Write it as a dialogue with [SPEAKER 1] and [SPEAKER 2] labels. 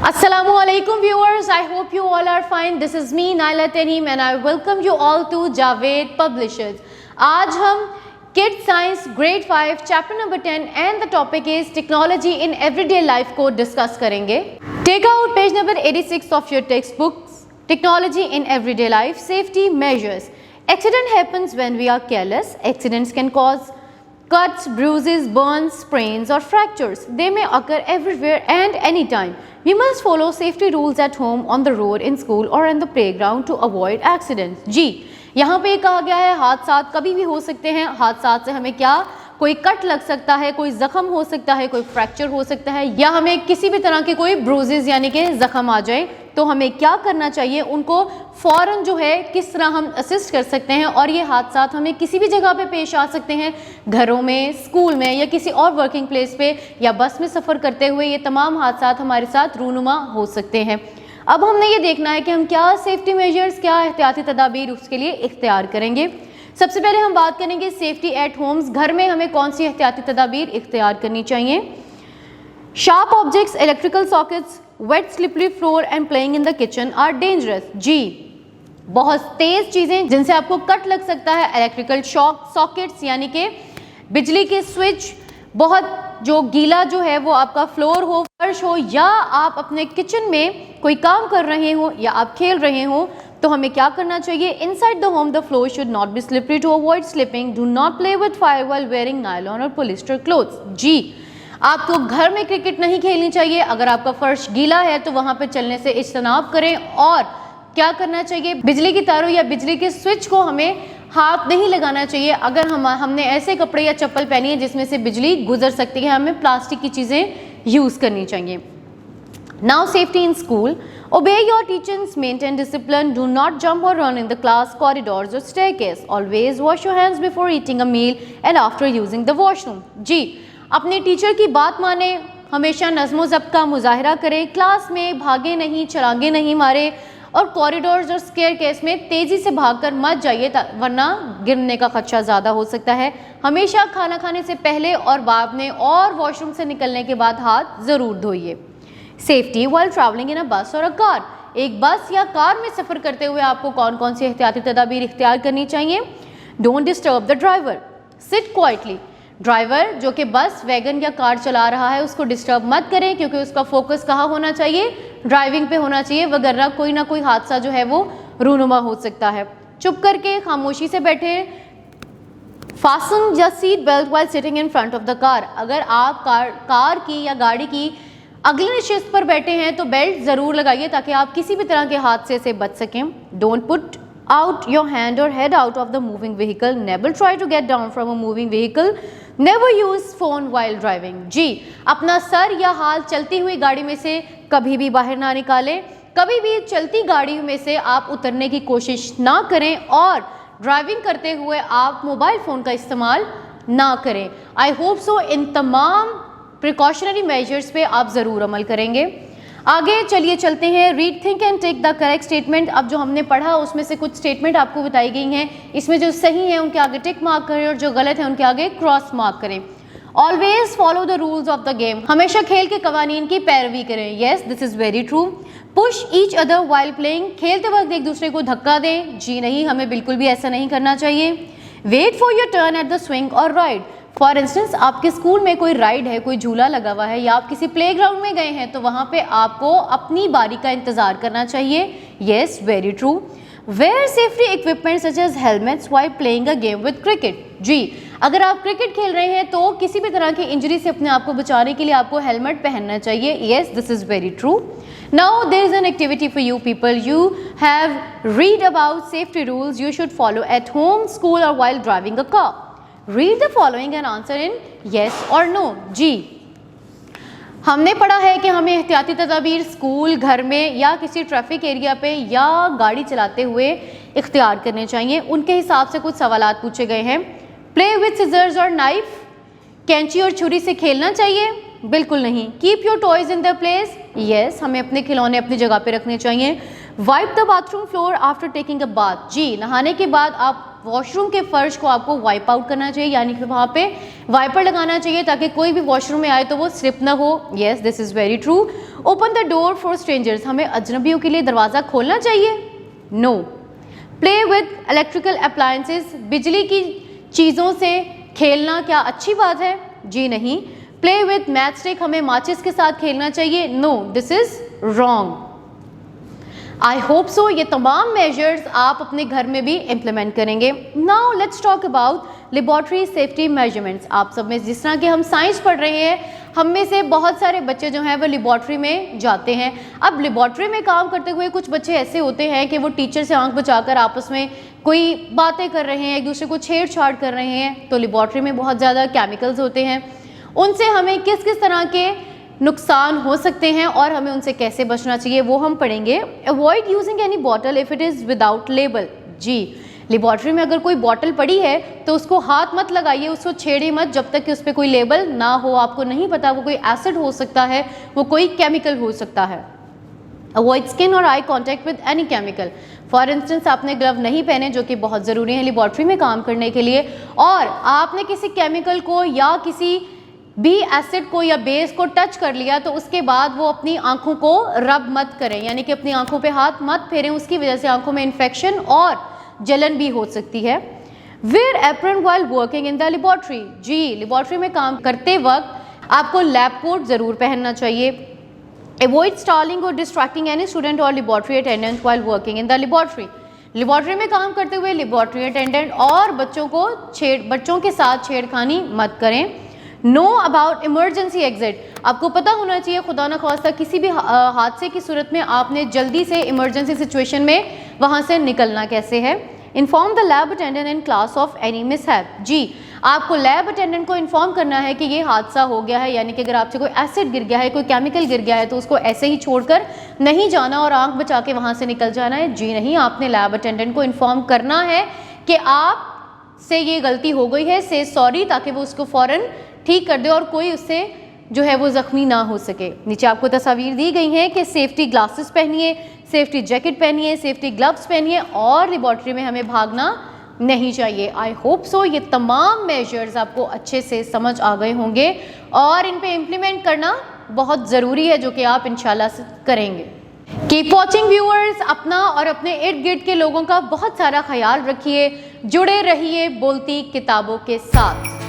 [SPEAKER 1] Assalamualaikum viewers, I hope you all are fine. This is me Naila Taneem and I welcome you all to Javed Publishers. आज हम Kids Science Grade 5 Chapter number 10 and the topic is Technology in Everyday Life को discuss करेंगे. Take out page number 86 of your textbooks. Technology in Everyday Life, Safety Measures. Accident happens when we are careless. Accidents can cause cuts, bruises, burns, sprains or fractures. They may occur everywhere and anytime. We must follow safety rules at home, on the road, in school or in the playground to avoid accidents. जी, यहाँ पे कहा गया है हादसा कभी भी हो सकते हैं. हादसा से हमें क्या, कोई कट लग सकता है, कोई जख्म हो सकता है, कोई फ्रैक्चर हो सकता है या हमें किसी भी तरह के कोई ब्रूजेस यानी कि जख्म आ जाए. तो हमें क्या करना चाहिए, उनको फ़ौरन जो है किस तरह हम असिस्ट कर सकते हैं. और ये हादसा हमें किसी भी जगह पे पेश आ सकते हैं, घरों में, स्कूल में या किसी और वर्किंग प्लेस पे या बस में सफ़र करते हुए. ये तमाम हादसा हमारे साथ रूनुमा हो सकते हैं. अब हमने ये देखना है कि हम क्या सेफ्टी मेजर्स, क्या एहतियाती तदाबीर उसके लिए इख्तियार करेंगे. सबसे पहले हम बात करेंगे सेफ्टी एट होम्स. घर में हमें कौन सी एहतियाती तदाबीर इख्तियार करनी चाहिए. Sharp objects, electrical sockets, wet slippery floor and playing in the kitchen are dangerous. जी, बहुत तेज़ चीज़ें जिनसे आपको कट लग सकता है. इलेक्ट्रिकल सॉकेट्स यानी कि बिजली के स्विच, बहुत जो गीला जो है वो आपका फ्लोर हो, फर्श हो, या आप अपने किचन में कोई काम कर रहे हो या आप खेल रहे हो, तो हमें क्या करना चाहिए. Inside the home the floor should not be slippery to avoid slipping. Do not play with fire while wearing nylon और पॉलिस्टर क्लोथ्स. जी, आपको घर में क्रिकेट नहीं खेलनी चाहिए. अगर आपका फर्श गीला है तो वहाँ पे चलने से इज्तनाब करें. और क्या करना चाहिए, बिजली की तारों या बिजली के स्विच को हमें हाथ नहीं लगाना चाहिए. अगर हमने ऐसे कपड़े या चप्पल पहनी है जिसमें से बिजली गुजर सकती है, हमें प्लास्टिक की चीज़ें यूज़ करनी चाहिए. Now safety in school. Obey your teachers, maintain discipline, do not jump or run in the class corridors or staircase. Always wash your hands before eating a meal and after using the washroom. जी, अपने teacher की बात माने, हमेशा नज़्म ज़ब्त का मुजाहरा करें, class में भागे नहीं, छलांगे नहीं मारे और कॉरिडोर्स और स्टेयरकेस में तेज़ी से भागकर मत जाइए वरना गिरने का खदशा ज़्यादा हो सकता है. हमेशा खाना खाने से पहले और बाद में और वॉशरूम से निकलने के बाद हाथ ज़रूर धोइए. सेफ्टी वाइल ट्रैवलिंग इन अ बस और अ कार. एक बस या कार में सफ़र करते हुए आपको कौन कौन सी एहतियाती तदाबीर इख्तियार करनी चाहिए. Don't disturb the driver. Sit quietly. Driver जो कि बस, वैगन या कार चला रहा है उसको डिस्टर्ब मत करें, क्योंकि उसका फोकस कहाँ होना चाहिए, ड्राइविंग पे होना चाहिए, वगैरह कोई ना कोई हादसा जो है वो रूनुमा हो सकता है. चुप करके खामोशी से बैठे. Fasten the seat belt while sitting in front of the car. अगर आप कार की या गाड़ी की अगली नशिस्त पर बैठे हैं तो बेल्ट ज़रूर लगाइए ताकि आप किसी भी तरह के हादसे से बच सकें. Don't put out your hand or head out of the moving vehicle. Never try to get down from a moving vehicle. Never use phone while driving. जी, अपना सर या हाथ चलती हुई गाड़ी में से कभी भी बाहर ना निकालें. कभी भी चलती गाड़ी में से आप उतरने की कोशिश ना करें और ड्राइविंग करते हुए आप मोबाइल फ़ोन का इस्तेमाल ना करें. आई होप सो इन तमाम प्रिकॉशनरी मेजर्स पे आप ज़रूर अमल करेंगे. आगे चलिए चलते हैं. Read, think and take the correct statement. अब जो हमने पढ़ा उसमें से कुछ स्टेटमेंट आपको बताई गई हैं. इसमें जो सही है उनके आगे टिक मार्क करें और जो गलत है उनके आगे क्रॉस मार्क करें. Always follow the rules of the game. हमेशा खेल के कवानीन की पैरवी करें. Yes, this is very true. Push each other while playing. खेलते वक्त एक दूसरे को धक्का दें. जी नहीं, हमें बिल्कुल भी ऐसा नहीं करना चाहिए. Wait for your turn at the swing और राइड. फॉर इंस्टेंस, आपके स्कूल में कोई राइड है, कोई झूला लगा हुआ है या आप किसी प्लेग्राउंड में गए हैं तो वहाँ पे आपको अपनी बारी का इंतज़ार करना चाहिए. Yes, very true. Wear safety equipment such as helmets while playing a game with cricket. जी, अगर आप क्रिकेट खेल रहे हैं तो किसी भी तरह की इंजरी से अपने आप को बचाने के लिए आपको हेलमेट पहनना चाहिए. Yes, this is very true. Now there is an activity for you people. You have read about safety rules you should follow at home, school और while driving a car. Read the following and answer in yes or no. जी, हमने पढ़ा है कि हमें एहतियाती तदाबीर school, घर में या किसी ट्रैफिक एरिया पे या गाड़ी चलाते हुए इख्तियार करने चाहिए. उनके हिसाब से कुछ सवालात पूछे गए हैं. प्ले विथ सिजर्स और नाइफ. कैंची और छुरी से खेलना चाहिए? बिल्कुल नहीं. Keep your toys in the place. Yes, हमें अपने खिलौने अपनी जगह पे रखने चाहिए. Wipe the bathroom floor after taking a bath. जी, नहाने के बाद आप वॉशरूम के फर्श को आपको वाइप आउट करना चाहिए, यानी कि वहाँ पे वाइपर लगाना चाहिए ताकि कोई भी वॉशरूम में आए तो वो स्लिप ना हो। Yes, this is very true. Open the door for strangers, हमें अजनबियों के लिए दरवाज़ा खोलना चाहिए। No. Play with electrical appliances, बिजली की चीज़ों से खेलना क्या अच्छी बात है? जी नहीं। प्ले विद मैच स्टिक, हमें माचिस के साथ खेलना चाहिए। No, this is wrong. I hope so ये तमाम मेजर्स आप अपने घर में भी इम्प्लीमेंट करेंगे। Now let's talk about laboratory safety measurements. आप सब में जिस तरह के हम साइंस पढ़ रहे हैं, हम में से बहुत सारे बच्चे जो हैं वो लेबॉर्ट्री में जाते हैं। अब लेबॉर्ट्री में काम करते हुए कुछ बच्चे ऐसे होते हैं कि वो टीचर से आंख बचाकर आपस में कोई बातें कर रहे हैं, एक दूसरे को छेड़छाड़ कर रहे हैं। तो लेबॉर्ट्री में बहुत ज़्यादा केमिकल्स होते हैं, उनसे हमें किस किस तरह के नुकसान हो सकते हैं और हमें उनसे कैसे बचना चाहिए वो हम पढ़ेंगे। Avoid using any bottle if it is without label. जी, लेबॉर्ट्री में अगर कोई बॉटल पड़ी है तो उसको हाथ मत लगाइए, उसको छेड़े मत जब तक कि उस पर कोई लेबल ना हो। आपको नहीं पता वो कोई एसिड हो सकता है, वो कोई केमिकल हो सकता है। अवॉइड स्किन और eye contact with any chemical. For instance, आपने ग्लव नहीं पहने जो कि बहुत ज़रूरी है लेबॉर्ट्री में काम करने के लिए, और आपने किसी केमिकल को या किसी भी एसिड को या बेस को टच कर लिया तो उसके बाद वो अपनी आंखों को रब मत करें, यानी कि अपनी आंखों पे हाथ मत फेरें, उसकी वजह से आंखों में इन्फेक्शन और जलन भी हो सकती है। Wear apron while working in the laboratory. जी, लेबॉर्ट्री में काम करते वक्त आपको लैब कोट ज़रूर पहनना चाहिए। अवॉइड स्टॉलिंग और डिस्ट्रैक्टिंग एनी स्टूडेंट और laboratory attendant while working in the laboratory. Laboratory में काम करते हुए लेबॉर्ट्री अटेंडेंट और बच्चों के साथ छेड़खानी मत करें। नो अबाउट इमरजेंसी एग्जिट, आपको पता होना चाहिए खुदा न खास्ता किसी भी हादसे की सूरत में आपने जल्दी से इमरजेंसी सिचुएशन में वहाँ से निकलना कैसे है। Inform the lab attendant in class of any mishap. जी, आपको लैब अटेंडेंट को इन्फॉर्म करना है कि ये हादसा हो गया है, यानी कि अगर आपसे कोई एसिड गिर गया है, कोई केमिकल गिर गया है तो उसको ऐसे ही छोड़कर नहीं जाना और आंख बचा के वहाँ से निकल जाना है। जी नहीं, आपने लैब अटेंडेंट को इन्फॉर्म करना है कि आप से ये गलती हो गई है, से सॉरी, ताकि वो उसको फ़ौरन ठीक कर दे और कोई उससे जो है वो ज़ख्मी ना हो सके। नीचे आपको तस्वीर दी गई हैं कि सेफ्टी ग्लासेस पहनिए, सेफ्टी जैकेट पहनिए, सेफ्टी ग्लव्स पहनिए और लेबॉर्ट्री में हमें भागना नहीं चाहिए। आई होप सो ये तमाम मेजर्स आपको अच्छे से समझ आ गए होंगे और इन पे इम्प्लीमेंट करना बहुत ज़रूरी है, जो कि आप इंशाल्लाह से करेंगे। कीप वॉचिंग व्यूअर्स, अपना और अपने इर्द गिर्द के लोगों का बहुत सारा ख्याल रखिए, जुड़े रहिए बोलती किताबों के साथ।